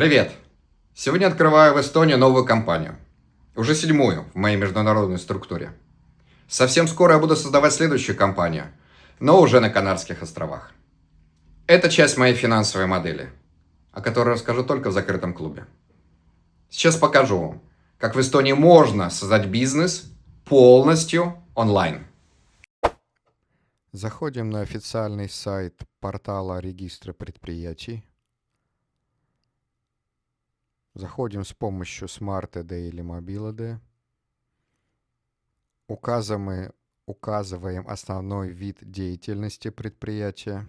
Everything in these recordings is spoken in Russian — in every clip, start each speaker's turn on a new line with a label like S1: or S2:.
S1: Привет! Сегодня открываю в Эстонии новую компанию. Уже 7-ю в моей международной структуре. Совсем скоро я буду создавать следующую компанию, но уже на Канарских островах. Это часть моей финансовой модели, о которой расскажу только в закрытом клубе. Сейчас покажу вам, как в Эстонии можно создать бизнес полностью онлайн.
S2: Заходим на официальный сайт портала регистра предприятий. Заходим с помощью Smart ID или Mobile ID. Указываем основной вид деятельности предприятия.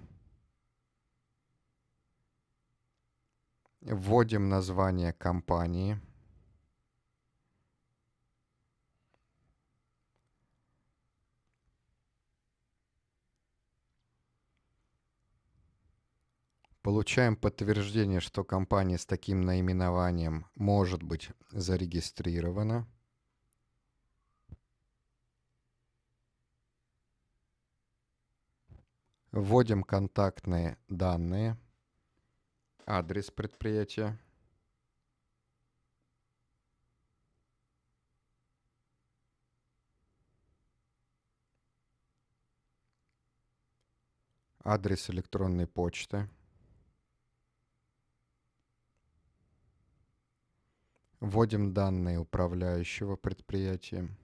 S2: Вводим название компании. Получаем подтверждение, что компания с таким наименованием может быть зарегистрирована. Вводим контактные данные, адрес предприятия. Адрес электронной почты. Вводим данные управляющего предприятием.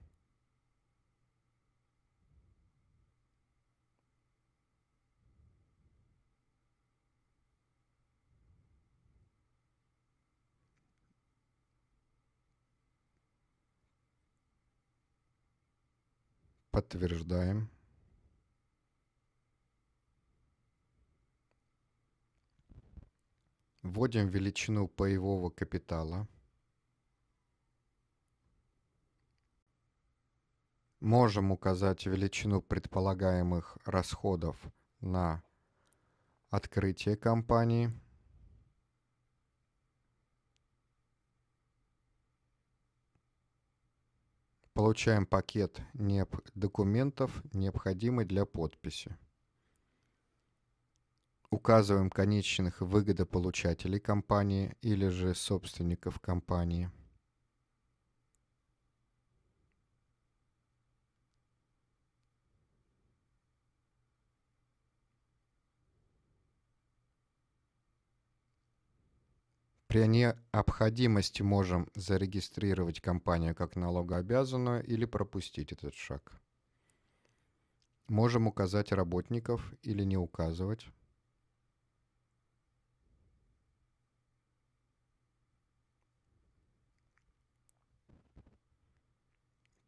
S2: Подтверждаем. Вводим величину паевого капитала. Можем указать величину предполагаемых расходов на открытие компании. Получаем пакет документов, необходимый для подписи. Указываем конечных выгодополучателей компании или же собственников компании. При необходимости можем зарегистрировать компанию как налогообязанную или пропустить этот шаг. Можем указать работников или не указывать.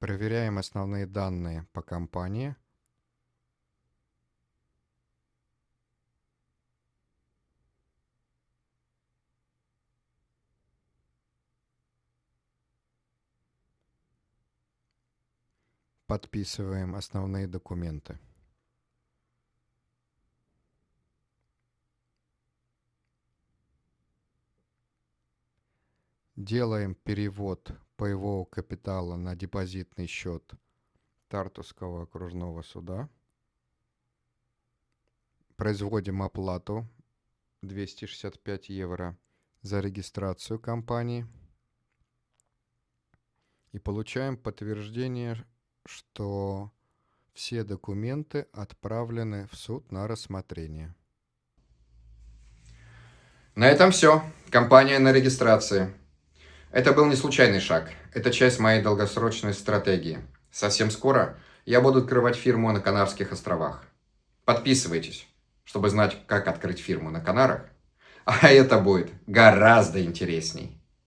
S2: Проверяем основные данные по компании. Подписываем основные документы. Делаем перевод паевого капитала на депозитный счет Тартусского окружного суда. Производим оплату 265 евро за регистрацию компании. И получаем подтверждение, что все документы отправлены в суд на рассмотрение.
S1: На этом все. Компания на регистрации. Это был не случайный шаг. Это часть моей долгосрочной стратегии. Совсем скоро я буду открывать фирму на Канарских островах. Подписывайтесь, чтобы знать, как открыть фирму на Канарах. А это будет гораздо интересней.